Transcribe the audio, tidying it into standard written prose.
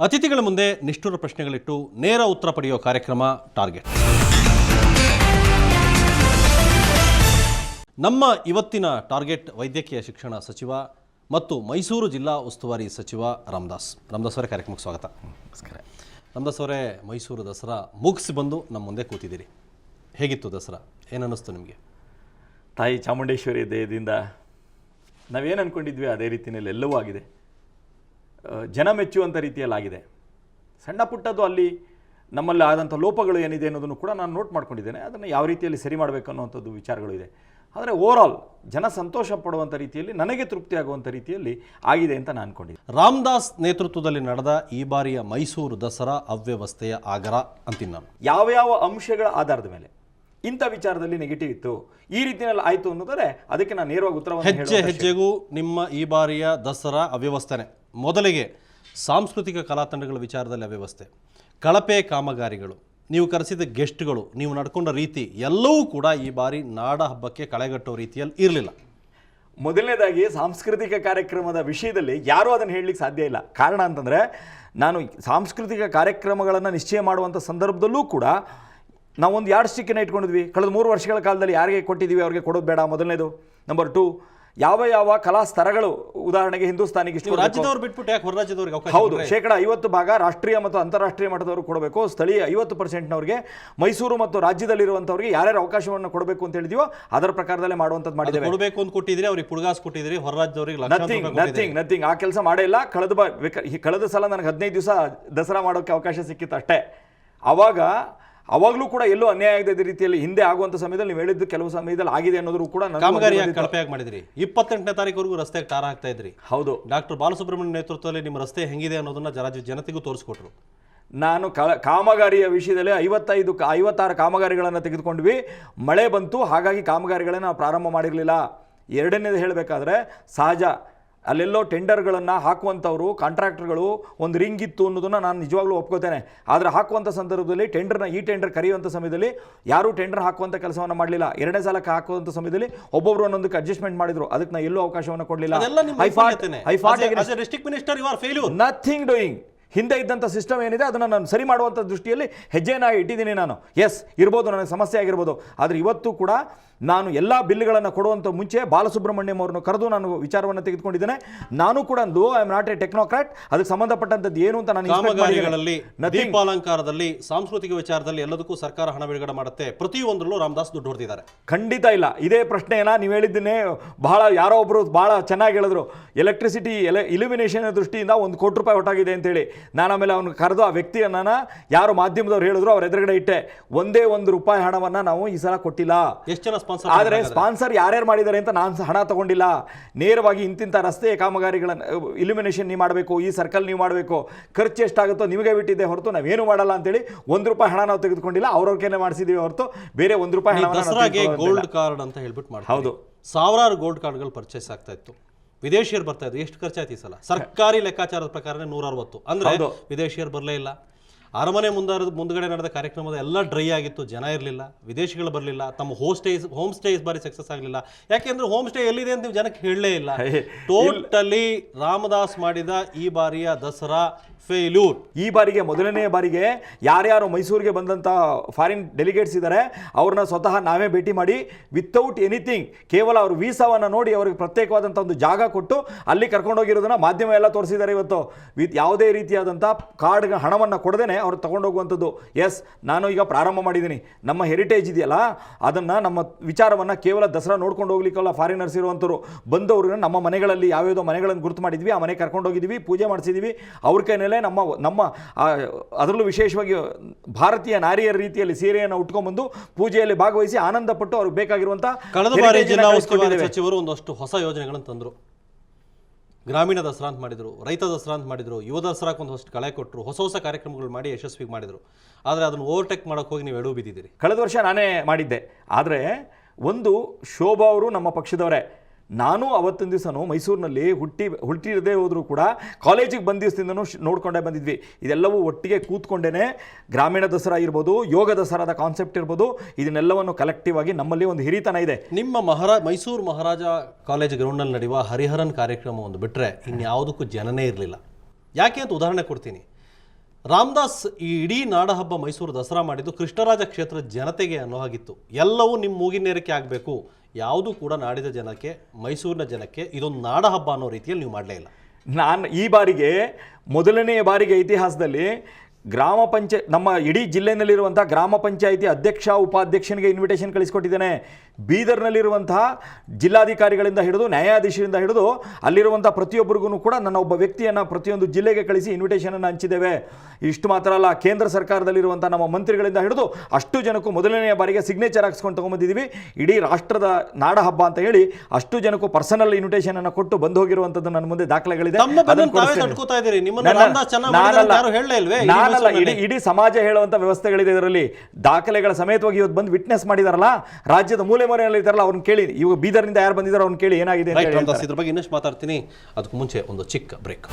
ಅತಿಥಿಗಳ ಮುಂದೆ ನಿಷ್ಠುರ ಪ್ರಶ್ನೆಗಳಿಟ್ಟು ನೇರ ಉತ್ತರ ಪಡೆಯುವ ಕಾರ್ಯಕ್ರಮ ಟಾರ್ಗೆಟ್. ನಮ್ಮ ಇವತ್ತಿನ ಟಾರ್ಗೆಟ್ ವೈದ್ಯಕೀಯ ಶಿಕ್ಷಣ ಸಚಿವ ಮತ್ತು ಮೈಸೂರು ಜಿಲ್ಲಾ ಉಸ್ತುವಾರಿ ಸಚಿವ ರಾಮದಾಸ್ ಅವರೇ ಕಾರ್ಯಕ್ರಮಕ್ಕೆ ಸ್ವಾಗತ. ನಮಸ್ಕಾರ. ರಾಮದಾಸ್ ಅವರೇ, ಮೈಸೂರು ದಸರಾ ಮುಗಿಸಿ ಬಂದು ನಮ್ಮ ಮುಂದೆ ಕೂತಿದ್ದೀರಿ. ಹೇಗಿತ್ತು ದಸರಾ? ಏನನ್ನಿಸ್ತು ನಿಮಗೆ? ತಾಯಿ ಚಾಮುಂಡೇಶ್ವರಿ ದಯದಿಂದ ನಾವೇನು ಅಂದ್ಕೊಂಡಿದ್ವಿ ಅದೇ ರೀತಿಯಲ್ಲಿ ಎಲ್ಲವೂ ಆಗಿದೆ. ಜನ ಮೆಚ್ಚುವಂಥ ರೀತಿಯಲ್ಲಾಗಿದೆ. ಸಣ್ಣ ಪುಟ್ಟದ್ದು ಅಲ್ಲಿ ನಮ್ಮಲ್ಲಿ ಆದಂಥ ಲೋಪಗಳು ಏನಿದೆ ಅನ್ನೋದನ್ನು ಕೂಡ ನಾನು ನೋಟ್ ಮಾಡ್ಕೊಂಡಿದ್ದೇನೆ. ಅದನ್ನು ಯಾವ ರೀತಿಯಲ್ಲಿ ಸರಿ ಮಾಡಬೇಕು ಅನ್ನೋವಂಥದ್ದು ವಿಚಾರಗಳು ಇದೆ. ಆದರೆ ಓವರಾಲ್ ಜನ ಸಂತೋಷ ಪಡುವಂಥ ರೀತಿಯಲ್ಲಿ, ನನಗೆ ತೃಪ್ತಿ ಆಗುವಂಥ ರೀತಿಯಲ್ಲಿ ಆಗಿದೆ ಅಂತ ನಾನು ಅಂದ್ಕೊಂಡಿದ್ದೆ. ರಾಮದಾಸ್ ನೇತೃತ್ವದಲ್ಲಿ ನಡೆದ ಈ ಬಾರಿಯ ಮೈಸೂರು ದಸರಾ ಅವ್ಯವಸ್ಥೆಯ ಆಗರ ಅಂತೀನಿ ನಾನು. ಯಾವ ಅಂಶಗಳ ಆಧಾರದ ಮೇಲೆ ಇಂಥ ವಿಚಾರದಲ್ಲಿ ನೆಗೆಟಿವ್ ಇತ್ತು, ಈ ರೀತಿಯಲ್ಲಿ ಆಯಿತು ಅನ್ನೋದರೆ ಅದಕ್ಕೆ ನಾನು ನೇರವಾಗಿ ಉತ್ತರವನ್ನು ಹೆಜ್ಜೆಗೂ ನಿಮ್ಮ ಈ ಬಾರಿಯ ದಸರಾ ಅವ್ಯವಸ್ಥೆನೆ. ಮೊದಲಿಗೆ ಸಾಂಸ್ಕೃತಿಕ ಕಲಾತಂಡಗಳ ವಿಚಾರದಲ್ಲಿ ಅವ್ಯವಸ್ಥೆ, ಕಳಪೆ ಕಾಮಗಾರಿಗಳು, ನೀವು ಕರೆಸಿದ ಗೆಸ್ಟ್ಗಳು, ನೀವು ನಡ್ಕೊಂಡ ರೀತಿ ಎಲ್ಲವೂ ಕೂಡ ಈ ಬಾರಿ ನಾಡ ಹಬ್ಬಕ್ಕೆ ಕಳೆಗಟ್ಟೋ ರೀತಿಯಲ್ಲಿ ಇರಲಿಲ್ಲ. ಮೊದಲನೇದಾಗಿ ಸಾಂಸ್ಕೃತಿಕ ಕಾರ್ಯಕ್ರಮದ ವಿಷಯದಲ್ಲಿ ಯಾರೂ ಅದನ್ನು ಹೇಳಲಿಕ್ಕೆ ಸಾಧ್ಯ ಇಲ್ಲ. ಕಾರಣ ಅಂತಂದರೆ, ನಾನು ಸಾಂಸ್ಕೃತಿಕ ಕಾರ್ಯಕ್ರಮಗಳನ್ನು ನಿಶ್ಚಯ ಮಾಡುವಂಥ ಸಂದರ್ಭದಲ್ಲೂ ಕೂಡ ನಾವೊಂದು ಯಾರ್ಡ್ ಸ್ಟಿಕ್ಕನ್ನು ಇಟ್ಕೊಂಡಿದ್ವಿ. ಕಳೆದ 3 ವರ್ಷಗಳ ಕಾಲದಲ್ಲಿ ಯಾರಿಗೆ ಕೊಟ್ಟಿದ್ದೀವಿ ಅವ್ರಿಗೆ ಕೊಡೋದು ಬೇಡ, ಮೊದಲನೇದು. ನಂಬರ್ 2, ಯಾವ ಕಲಾ ಸ್ತರಗಳು, ಉದಾಹರಣೆಗೆ ಹಿಂದೂಸ್ತಾನಿಗೆ ಇಷ್ಟು ರಾಜ್ಯದವ್ರು ಬಿಟ್ಬಿಟ್ಟು ಯಾಕೆ ಹೊರ ರಾಜ್ಯದವ್ರಿಗೆ ಅವಕಾಶ? ಹೌದು, 50% ರಾಷ್ಟ್ರೀಯ ಮತ್ತು ಅಂತಾರಾಷ್ಟ್ರೀಯ ಮಟ್ಟದವರು ಕೊಡಬೇಕು. ಸ್ಥಳೀಯ 50%ನವ್ರಿಗೆ, ಮೈಸೂರು ಮತ್ತು ರಾಜ್ಯದಲ್ಲಿರುವಂಥವ್ರಿಗೆ ಯಾರ್ಯಾರು ಅವಕಾಶವನ್ನು ಕೊಡಬೇಕು ಅಂತ ಹೇಳಿದೀವೋ ಅದರ ಪ್ರಕಾರದಲ್ಲೇ ಮಾಡುವಂಥದ್ದು ಮಾಡಿದ್ದೇವೆ. ಕೊಡಬೇಕು ಅಂತ ಕೊಟ್ಟಿದ್ದೀರಿ, ಅವ್ರಿಗೆ ಪುಡ್ಗಾಸ್ ಕೊಟ್ಟಿದ್ದೀರಿ, ಹೊರ ರಾಜ್ಯದವ್ರಿಗೆ ನಥಿಂಗ್ ಆ ಕೆಲಸ ಮಾಡೇ ಇಲ್ಲ. ಕಳೆದ ಸಲ ನನಗೆ 15 ದಿವಸ ದಸರಾ ಮಾಡೋಕ್ಕೆ ಅವಕಾಶ ಸಿಕ್ಕಿತ್ತು ಅಷ್ಟೇ. ಅವಾಗಲೂ ಕೂಡ ಎಲ್ಲೂ ಅನ್ಯಾಯ ಆಗದ ರೀತಿಯಲ್ಲಿ ಹಿಂದೆ ಆಗುವಂಥ ಸಮಯದಲ್ಲಿ ನೀವು ಹೇಳಿದ್ದು ಕೆಲವು ಸಮಯದಲ್ಲಿ ಆಗಿದೆ ಅನ್ನೋದು ಕೂಡ ಕಾಮಗಾರಿಯಾಗಿ ಕಳಪೆಯಾಗಿ ಮಾಡಿದ್ರಿ. 28ನೇ ತಾರೀಕುವರೆಗೂ ರಸ್ತೆಗೆ ಟಾರ್ ಹಾಕ್ತಾ ಇದ್ರಿ. ಹೌದು, ಡಾಕ್ಟರ್ ಬಾಲಸುಬ್ರಹ್ಮಣ್ಯ ನೇತೃತ್ವದಲ್ಲಿ ನಿಮ್ಮ ರಸ್ತೆ ಹೆಂಗಿದೆ ಅನ್ನೋದನ್ನ ಜನತೆಗೂ ತೋರಿಸ್ಕೊಟ್ರು. ನಾನು ಕಾಮಗಾರಿಯ ವಿಷಯದಲ್ಲಿ 56 ಕಾಮಗಾರಿಗಳನ್ನು ತೆಗೆದುಕೊಂಡ್ವಿ. ಮಳೆ ಬಂತು, ಹಾಗಾಗಿ ಕಾಮಗಾರಿಗಳನ್ನು ನಾವು ಪ್ರಾರಂಭ ಮಾಡಿರಲಿಲ್ಲ. ಎರಡನೇದು ಹೇಳಬೇಕಾದ್ರೆ, ಸಹಜ ಅಲ್ಲೆಲ್ಲೋ ಟೆಂಡರ್ಗಳನ್ನು ಹಾಕುವಂಥವ್ರು ಕಾಂಟ್ರಾಕ್ಟರ್ಗಳು ಒಂದು ರಿಂಗ್ ಇತ್ತು ಅನ್ನೋದನ್ನು ನಾನು ನಿಜವಾಗ್ಲೂ ಒಪ್ಕೋತೇನೆ. ಆದರೆ ಹಾಕುವಂಥ ಸಂದರ್ಭದಲ್ಲಿ ಈ ಟೆಂಡರ್ ಕರೆಯುವಂಥ ಸಮಯದಲ್ಲಿ ಯಾರೂ ಟೆಂಡರ್ ಹಾಕುವಂಥ ಕೆಲಸವನ್ನು ಮಾಡಲಿಲ್ಲ. 2ನೇ ಸಲಕ್ಕೆ ಹಾಕುವಂಥ ಸಮಯದಲ್ಲಿ ಒಬ್ಬೊಬ್ಬರು ಒಂದೊಂದಕ್ಕೆ ಅಡ್ಜಸ್ಟ್ಮೆಂಟ್ ಮಾಡಿದ್ರು. ಅದಕ್ಕೆ ನಾನು ಎಲ್ಲೂ ಅವಕಾಶವನ್ನು ಕೊಡಲಿಲ್ಲ. Nothing doing. ಹಿಂದೆ ಇದ್ದಂಥ ಸಿಸ್ಟಮ್ ಏನಿದೆ ಅದನ್ನು ನಾನು ಸರಿ ಮಾಡುವಂಥ ದೃಷ್ಟಿಯಲ್ಲಿ ಹೆಜ್ಜೆಯನ್ನು ಇಟ್ಟಿದ್ದೀನಿ ನಾನು. ಇರ್ಬೋದು, ನನಗೆ ಸಮಸ್ಯೆ ಆಗಿರ್ಬೋದು. ಆದರೆ ಇವತ್ತು ಕೂಡ ನಾನು ಎಲ್ಲ ಬಿಲ್ಗಳನ್ನು ಕೊಡುವಂಥ ಮುಂಚೆ ಬಾಲಸುಬ್ರಹ್ಮಣ್ಯಂ ಅವರನ್ನು ಕರೆದು ನಾನು ವಿಚಾರವನ್ನು ತೆಗೆದುಕೊಂಡಿದ್ದೇನೆ. ನಾನು ಕೂಡ ಐ ಆಮ್ ನಾಟ್ ಎ ಟೆಕ್ನೋಕ್ರಾಟ್. ಅದಕ್ಕೆ ಸಂಬಂಧಪಟ್ಟಂಥದ್ದು ಏನು ಅಂತ ನಾನು ಕಾಮಗಾರಿಗಳಲ್ಲಿ, ದೀಪಾಲಂಕಾರದಲ್ಲಿ, ಸಾಂಸ್ಕೃತಿಕ ವಿಚಾರದಲ್ಲಿ ಎಲ್ಲದಕ್ಕೂ ಸರ್ಕಾರ ಹಣ ಬಿಡುಗಡೆ ಮಾಡುತ್ತೆ. ಪ್ರತಿಯೊಂದರಲ್ಲೂ ರಾಮದಾಸ್ ದುಡ್ಡು ಹೊಡೆದಿದ್ದಾರೆ. ಖಂಡಿತ ಇಲ್ಲ. ಇದೇ ಪ್ರಶ್ನೆಯನ್ನ ನೀವು ಹೇಳಿದ್ದೇನೆ. ಯಾರೋ ಒಬ್ಬರು ಬಹಳ ಚೆನ್ನಾಗಿ ಹೇಳಿದ್ರು, ಎಲೆಕ್ಟ್ರಿಸಿಟಿ ಇಲ್ಯುಮಿನೇಷನ್ ದೃಷ್ಟಿಯಿಂದ ₹1 ಕೋಟಿ ಹೊರಟಾಗಿದೆ ಅಂತೇಳಿ. ನಾನು ಆಮೇಲೆ ಅವನು ಕರೆದು ಆ ವ್ಯಕ್ತಿಯನ್ನ ಯಾರು ಮಾಧ್ಯಮದವ್ರು ಹೇಳಿದ್ರು ಅವ್ರ ಎದುರುಗಡೆ ಇಟ್ಟೆ. ₹1 ಹಣವನ್ನು ನಾವು ಈ ಸಲ ಕೊಟ್ಟಿಲ್ಲ. ಎಷ್ಟು ಜನ ಆದರೆ ಸ್ಪಾನ್ಸರ್ ಯಾರ್ಯಾರು ಮಾಡಿದ್ದಾರೆ ಅಂತ ನಾನು ಹಣ ತಗೊಂಡಿಲ್ಲ. ನೇರವಾಗಿ ಇಂತಿಂಥ ರಸ್ತೆ ಕಾಮಗಾರಿಗಳನ್ನು ಇಲ್ಯುಮಿನೇಷನ್ ನೀವು ಮಾಡಬೇಕು, ಈ ಸರ್ಕಲ್ ನೀವು ಮಾಡಬೇಕು, ಖರ್ಚು ಎಷ್ಟಾಗುತ್ತೋ ನಿಮಗೆ ಬಿಟ್ಟಿದ್ದೆ ಹೊರತು ನಾವೇನು ಮಾಡಲ್ಲ ಅಂತೇಳಿ ₹1 ಹಣ ನಾವು ತೆಗೆದುಕೊಂಡಿಲ್ಲ. ಅವ್ರವ್ರಿಗೇನೆ ಮಾಡಿಸಿದೀವಿ ಹೊರತು ಬೇರೆ ₹1 ಹಣ. ದಸರಾಗೆ ಗೋಲ್ಡ್ ಕಾರ್ಡ್ ಅಂತ ಹೇಳ್ಬಿಟ್ಟು ಮಾಡಿ, ಹೌದು, ಸಾವಿರಾರು ಗೋಲ್ಡ್ ಕಾರ್ಡ್ಗಳು ಪರ್ಚೇಸ್ ಆಗ್ತಾ ಇತ್ತು. ವಿದೇಶಿಯರು ಬರ್ತಾ ಇದ್ರು. ಎಷ್ಟು ಖರ್ಚಾಯ್ತು ಈ ಸಲ? ಸರ್ಕಾರಿ ಲೆಕ್ಕಾಚಾರದ ಪ್ರಕಾರ 160. ಅಂದ್ರೆ ವಿದೇಶಿಯರು ಬರಲೇ ಇಲ್ಲ. ಅರಮನೆ ಮುಂದ್ಗಡೆ ನಡೆದ ಕಾರ್ಯಕ್ರಮದ ಎಲ್ಲ ಡ್ರೈ ಆಗಿತ್ತು, ಜನ ಇರಲಿಲ್ಲ, ವಿದೇಶಿಗಳು ಬರಲಿಲ್ಲ. ತಮ್ಮ ಹೋಮ್ ಸ್ಟೇ ಬಾರಿ ಸಕ್ಸಸ್ ಆಗಲಿಲ್ಲ. ಯಾಕೆಂದ್ರೆ ಹೋಮ್ ಸ್ಟೇ ಎಲ್ಲಿದೆ ಅಂತ ನೀವು ಜನಕ್ಕೆ ಹೇಳಲೇ ಇಲ್ಲ. ಟೋಟಲಿ ರಾಮದಾಸ್ ಮಾಡಿದ ಈ ಬಾರಿಯ ದಸರಾ ಫೇಲ್ಯೂರ್. ಈ ಬಾರಿಗೆ, ಮೊದಲನೇ ಬಾರಿಗೆ ಯಾರ್ಯಾರು ಮೈಸೂರಿಗೆ ಬಂದಂಥ ಫಾರಿನ್ ಡೆಲಿಗೇಟ್ಸ್ ಇದ್ದಾರೆ ಅವ್ರನ್ನ ಸ್ವತಃ ನಾವೇ ಭೇಟಿ ಮಾಡಿ ವಿತೌಟ್ ಎನಿಥಿಂಗ್, ಕೇವಲ ಅವ್ರ ವೀಸಾವನ್ನು ನೋಡಿ ಅವ್ರಿಗೆ ಪ್ರತ್ಯೇಕವಾದಂಥ ಒಂದು ಜಾಗ ಕೊಟ್ಟು ಅಲ್ಲಿ ಕರ್ಕೊಂಡೋಗಿರೋದನ್ನ ಮಾಧ್ಯಮ ಎಲ್ಲ ತೋರಿಸಿದ್ದಾರೆ ಇವತ್ತು. ಯಾವುದೇ ರೀತಿಯಾದಂಥ ಕಾರ್ಡ್ ಹಣವನ್ನು ಕೊಡದೇನೆ ಅವ್ರು ತಗೊಂಡೋಗುವಂಥದ್ದು. ನಾನು ಈಗ ಪ್ರಾರಂಭ ಮಾಡಿದ್ದೀನಿ. ನಮ್ಮ ಹೆರಿಟೇಜ್ ಇದೆಯಲ್ಲ, ಅದನ್ನು, ನಮ್ಮ ವಿಚಾರವನ್ನು ಕೇವಲ ದಸರಾ ನೋಡ್ಕೊಂಡು ಹೋಗ್ಲಿಕ್ಕಲ್ಲ ಫಾರಿನರ್ಸ್ ಇರುವಂಥವ್ರು ಬಂದವ್ರನ್ನ ನಮ್ಮ ಮನೆಗಳಲ್ಲಿ ಯಾವ್ಯಾವುದೋ ಮನೆಗಳನ್ನು ಗುರುತು ಮಾಡಿದ್ವಿ, ಆ ಮನೆ ಕರ್ಕೊಂಡೋಗಿದ್ವಿ, ಪೂಜೆ ಮಾಡಿಸಿದ್ವಿ. ಅವ್ರ ಕೈನಲ್ಲೇ ನಮ್ಮ ಅದರಲ್ಲೂ ವಿಶೇಷವಾಗಿ ಭಾರತೀಯ ನಾರಿಯರ ರೀತಿಯಲ್ಲಿ ಸೀರೆಯನ್ನು ಉಟ್ಕೊಂಡ್ಬಂದು ಪೂಜೆಯಲ್ಲಿ ಭಾಗವಹಿಸಿ ಆನಂದ ಪಟ್ಟು ಅವ್ರಿಗೆ ಬೇಕಾಗಿರುವಂತಹ. ಕಳೆದ ಬಾರಿ ಜಿಲ್ಲಾ ಉಸ್ತುವಾರಿ ಸಚಿವರು ಒಂದಷ್ಟು ಹೊಸ ಯೋಜನೆಗಳನ್ನು ತಂದರು. ಗ್ರಾಮೀಣ ದಸರಾ ಅಂತ ಮಾಡಿದ್ರು, ರೈತ ದಸರಾ ಅಂತ ಮಾಡಿದ್ರು, ಯುವ ದಸರಾಕ್ಕೆ ಒಂದಷ್ಟು ಕಳೆ ಕೊಟ್ಟರು, ಹೊಸ ಕಾರ್ಯಕ್ರಮಗಳು ಮಾಡಿ ಯಶಸ್ವಿ ಮಾಡಿದ್ರು. ಆದರೆ ಅದನ್ನು ಓವರ್ಟೇಕ್ ಮಾಡೋಕೆ ಹೋಗಿ ನೀವು ಎಡವು ಬಿದ್ದಿದ್ದೀರಿ. ಕಳೆದ ವರ್ಷ ನಾನೇ ಮಾಡಿದ್ದೆ. ಆದರೆ ಒಂದು, ಶೋಭಾ ಅವರು ನಮ್ಮ ಪಕ್ಷದವರೇ. ನಾನು ಅವತ್ತಿನ ದಿವಸನೂ ಮೈಸೂರಿನಲ್ಲಿ ಹುಟ್ಟಿರದೇ ಹೋದರೂ ಕೂಡ ಕಾಲೇಜಿಗೆ ಬಂದ ದಿವಸದಿಂದನೂ ನೋಡ್ಕೊಂಡೇ ಬಂದಿದ್ವಿ. ಇದೆಲ್ಲವೂ ಒಟ್ಟಿಗೆ ಕೂತ್ಕೊಂಡೇ ಗ್ರಾಮೀಣ ದಸರಾ ಇರ್ಬೋದು, ಯೋಗ ದಸರಾದ ಕಾನ್ಸೆಪ್ಟ್ ಇರ್ಬೋದು, ಇದನ್ನೆಲ್ಲವನ್ನು ಕಲೆಕ್ಟಿವ್ ಆಗಿ ನಮ್ಮಲ್ಲಿ ಒಂದು ಹಿರಿತನ ಇದೆ. ನಿಮ್ಮ ಮೈಸೂರು ಮಹಾರಾಜ ಕಾಲೇಜ್ ಗ್ರೌಂಡ್ನಲ್ಲಿ ನಡೆಯುವ ಹರಿಹರನ್ ಕಾರ್ಯಕ್ರಮ ಒಂದು ಬಿಟ್ಟರೆ ಇನ್ಯಾವುದಕ್ಕೂ ಜನನೇ ಇರಲಿಲ್ಲ. ಯಾಕೆ ಅಂತ ಉದಾಹರಣೆ ಕೊಡ್ತೀನಿ. ರಾಮದಾಸ್ ಈ ಇಡೀ ನಾಡಹಬ್ಬ ಮೈಸೂರು ದಸರಾ ಮಾಡಿದ್ದು ಕೃಷ್ಣರಾಜ ಕ್ಷೇತ್ರದ ಜನತೆಗೆ ಅನ್ನೋ ಹಾಗಿತ್ತು. ಎಲ್ಲವೂ ನಿಮ್ಮ ಮೂಗಿನೇರಿಕೆ ಆಗಬೇಕು, ಯಾವುದೂ ಕೂಡ ನಾಡಿದ ಜನಕ್ಕೆ, ಮೈಸೂರಿನ ಜನಕ್ಕೆ ಇದೊಂದು ನಾಡಹಬ್ಬ ಅನ್ನೋ ರೀತಿಯಲ್ಲಿ ನೀವು ಮಾಡಲೇ ಇಲ್ಲ. ನಾನು ಈ ಬಾರಿಗೆ ಮೊದಲನೆಯ ಬಾರಿಗೆ ಇತಿಹಾಸದಲ್ಲಿ ನಮ್ಮ ಇಡೀ ಜಿಲ್ಲೆಯಲ್ಲಿರುವಂಥ ಗ್ರಾಮ ಪಂಚಾಯಿತಿ ಅಧ್ಯಕ್ಷ ಉಪಾಧ್ಯಕ್ಷನಿಗೆ ಇನ್ವಿಟೇಷನ್ ಕಳಿಸ್ಕೊಟ್ಟಿದ್ದೇನೆ. ಬೀದರ್ನಲ್ಲಿರುವಂತಹ ಜಿಲ್ಲಾಧಿಕಾರಿಗಳಿಂದ ಹಿಡಿದು ನ್ಯಾಯಾಧೀಶರಿಂದ ಹಿಡಿದು ಅಲ್ಲಿರುವಂಥ ಪ್ರತಿಯೊಬ್ಬರಿಗೂ ಕೂಡ ನನ್ನ ಒಬ್ಬ ವ್ಯಕ್ತಿಯನ್ನು ಪ್ರತಿಯೊಂದು ಜಿಲ್ಲೆಗೆ ಕಳಿಸಿ ಇನ್ವಿಟೇಷನನ್ನು ಹಂಚಿದ್ದೇವೆ. ಇಷ್ಟು ಮಾತ್ರ ಅಲ್ಲ, ಕೇಂದ್ರ ಸರ್ಕಾರದಲ್ಲಿರುವಂಥ ನಮ್ಮ ಮಂತ್ರಿಗಳಿಂದ ಹಿಡಿದು ಅಷ್ಟು ಜನಕ್ಕೂ ಮೊದಲನೆಯ ಬಾರಿಗೆ ಸಿಗ್ನೇಚರ್ ಹಾಕ್ಸ್ಕೊಂಡು ತೊಗೊಂಬಂದಿದ್ದೀವಿ. ಇಡೀ ರಾಷ್ಟ್ರದ ನಾಡ ಹಬ್ಬ ಅಂತ ಹೇಳಿ ಅಷ್ಟು ಜನಕ್ಕೂ ಪರ್ಸನಲ್ ಇನ್ವಿಟೇಷನ್ ಕೊಟ್ಟು ಬಂದು ಹೋಗಿರುವಂಥದ್ದು ನನ್ನ ಮುಂದೆ ದಾಖಲೆಗಳಿದೆ. ಇಡೀ ಸಮಾಜ ಹೇಳುವಂತ ವ್ಯವಸ್ಥೆಗಳಿದೆ ಇದರಲ್ಲಿ. ದಾಖಲೆಗಳ ಸಮೇತವಾಗಿ ಇವತ್ತು ಬಂದು ವಿಟ್ನೆಸ್ ಮಾಡಿದಾರಲ್ಲ, ರಾಜ್ಯದ ಮೂಲೆ ಮೂಲೆಯಲ್ಲಿ ಇದ್ದಾರಲ್ಲ, ಅವ್ರನ್ನ ಕೇಳಿ. ಇವಾಗ ಬೀದರ್ನಿಂದ ಯಾರು ಬಂದಿದ್ದಾರೋ ಅವ್ರನ್ನ ಕೇಳಿ ಏನಾಗಿದೆ. ಇದ್ರ ಬಗ್ಗೆ ಇನ್ನಷ್ಟು ಮಾತಾಡ್ತೀನಿ. ಅದಕ್ಕೂ ಮುಂಚೆ ಒಂದು ಚಿಕ್ಕ ಬ್ರೇಕ್.